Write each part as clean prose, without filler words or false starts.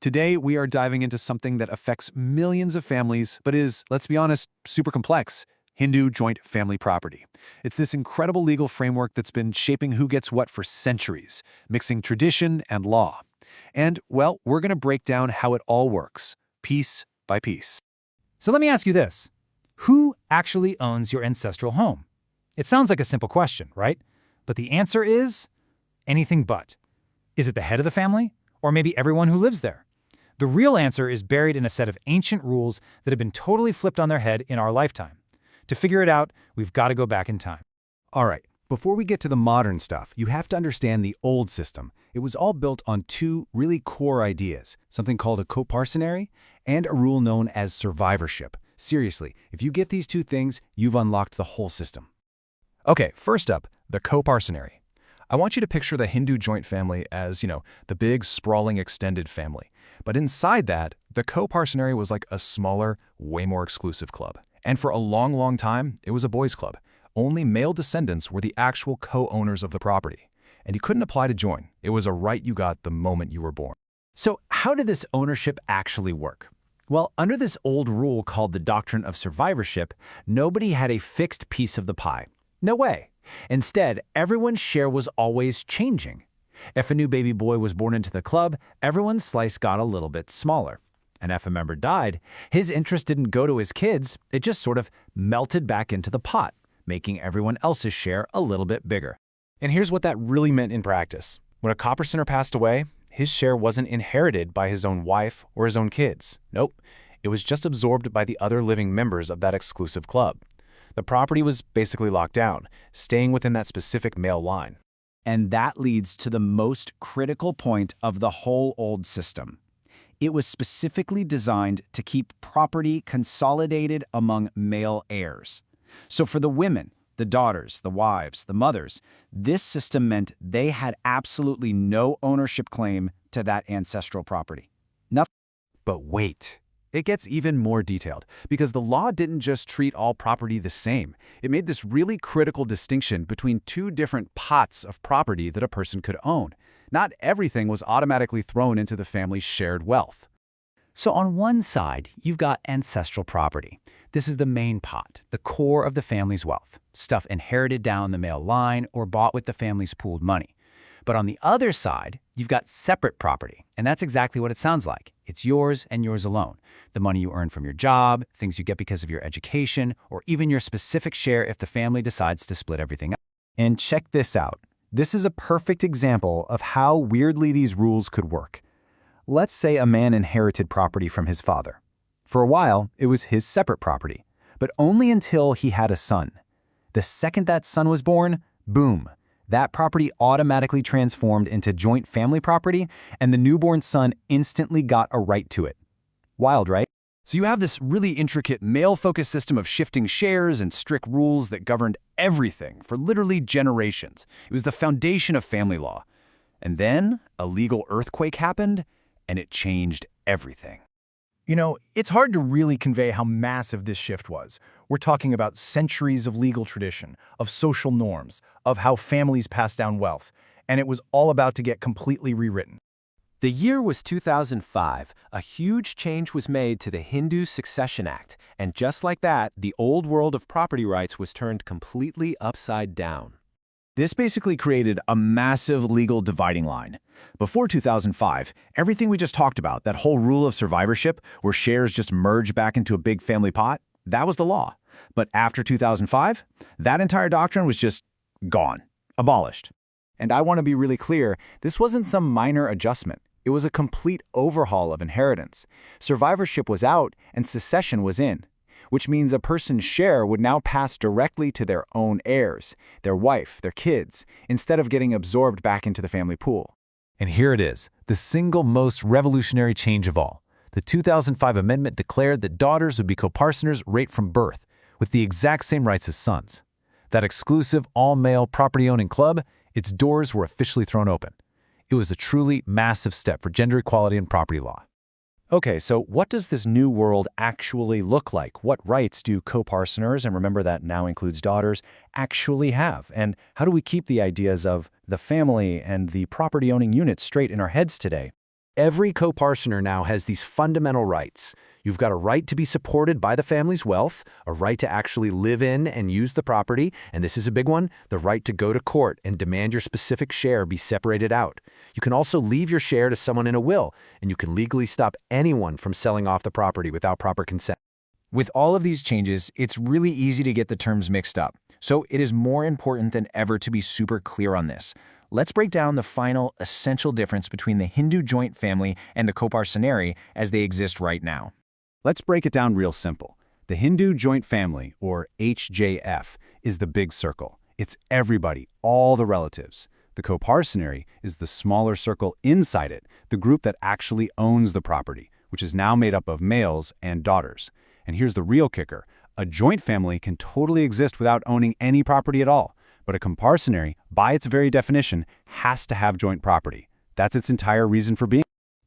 Today, we are diving into something that affects millions of families, but is, let's be honest, super complex: Hindu joint family property. It's this incredible legal framework that's been shaping who gets what for centuries, mixing tradition and law. And, well, we're going to break down how it all works, piece by piece. So let me ask you this. Who actually owns your ancestral home? It sounds like a simple question, right? But the answer is anything but. Is it the head of the family? Or maybe everyone who lives there? The real answer is buried in a set of ancient rules that have been totally flipped on their head in our lifetime. To figure it out, we've got to go back in time. All right, before we get to the modern stuff, you have to understand the old system. It was all built on two really core ideas, something called a coparcenary and a rule known as survivorship. Seriously, if you get these two things, you've unlocked the whole system. Okay, first up, the coparcenary. I want you to picture the Hindu joint family as, the big, sprawling, extended family. But inside that, the coparcenary was like a smaller, way more exclusive club. And for a long, long time, it was a boys' club. Only male descendants were the actual co-owners of the property. And you couldn't apply to join. It was a right you got the moment you were born. So how did this ownership actually work? Well, under this old rule called the doctrine of survivorship, nobody had a fixed piece of the pie. No way. Instead, everyone's share was always changing. If a new baby boy was born into the club, everyone's slice got a little bit smaller. And if a member died, his interest didn't go to his kids, it just sort of melted back into the pot, making everyone else's share a little bit bigger. And here's what that really meant in practice. When a copper passed away, his share wasn't inherited by his own wife or his own kids. Nope, it was just absorbed by the other living members of that exclusive club. The property was basically locked down, staying within that specific male line. And that leads to the most critical point of the whole old system. It was specifically designed to keep property consolidated among male heirs. So for the women, the daughters, the wives, the mothers, this system meant they had absolutely no ownership claim to that ancestral property. Nothing. But wait. It gets even more detailed, because the law didn't just treat all property the same. It made this really critical distinction between two different pots of property that a person could own. Not everything was automatically thrown into the family's shared wealth. So on one side, you've got ancestral property. This is the main pot, the core of the family's wealth, stuff inherited down the male line or bought with the family's pooled money. But on the other side, you've got separate property, and that's exactly what it sounds like. It's yours and yours alone. The money you earn from your job, things you get because of your education, or even your specific share if the family decides to split everything up. And check this out. This is a perfect example of how weirdly these rules could work. Let's say a man inherited property from his father. For a while, it was his separate property, but only until he had a son. The second that son was born, boom, that property automatically transformed into joint family property, and the newborn son instantly got a right to it. Wild, right? So you have this really intricate male-focused system of shifting shares and strict rules that governed everything for literally generations. It was the foundation of family law. And then a legal earthquake happened, and it changed everything. It's hard to really convey how massive this shift was. We're talking about centuries of legal tradition, of social norms, of how families pass down wealth, and it was all about to get completely rewritten. The year was 2005. A huge change was made to the Hindu Succession Act, and just like that, the old world of property rights was turned completely upside down. This basically created a massive legal dividing line. Before 2005, everything we just talked about, that whole rule of survivorship, where shares just merge back into a big family pot, that was the law. But after 2005, that entire doctrine was just gone, abolished. And I want to be really clear, this wasn't some minor adjustment. It was a complete overhaul of inheritance. Survivorship was out and succession was in, which means a person's share would now pass directly to their own heirs, their wife, their kids, instead of getting absorbed back into the family pool. And here it is, the single most revolutionary change of all. The 2005 amendment declared that daughters would be coparceners right from birth, with the exact same rights as sons. That exclusive all-male property-owning club, its doors were officially thrown open. It was a truly massive step for gender equality in property law. Okay, so what does this new world actually look like? What rights do coparceners, and remember that now includes daughters, actually have? And how do we keep the ideas of the family and the property-owning unit straight in our heads today? Every co-parsoner now has these fundamental rights. You've got a right to be supported by the family's wealth, a right to actually live in and use the property, and this is a big one, the right to go to court and demand your specific share be separated out. You can also leave your share to someone in a will, and you can legally stop anyone from selling off the property without proper consent. With all of these changes, it's really easy to get the terms mixed up. So it is more important than ever to be super clear on this. Let's break down the final, essential difference between the Hindu joint family and the coparcenary as they exist right now. Let's break it down real simple. The Hindu joint family, or HJF, is the big circle. It's everybody, all the relatives. The coparcenary is the smaller circle inside it, the group that actually owns the property, which is now made up of males and daughters. And here's the real kicker. A joint family can totally exist without owning any property at all, but a coparcenary, by its very definition, has to have joint property. That's its entire reason for being.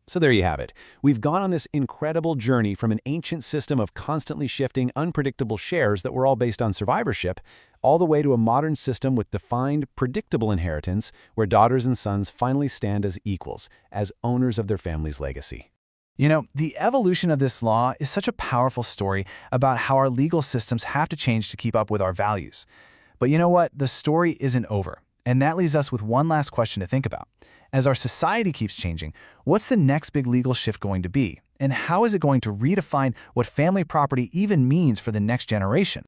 So there you have it. We've gone on this incredible journey from an ancient system of constantly shifting, unpredictable shares that were all based on survivorship, all the way to a modern system with defined, predictable inheritance where daughters and sons finally stand as equals, as owners of their family's legacy. You know, the evolution of this law is such a powerful story about how our legal systems have to change to keep up with our values. But you know what? The story isn't over. And that leaves us with one last question to think about. As our society keeps changing, what's the next big legal shift going to be? And how is it going to redefine what family property even means for the next generation?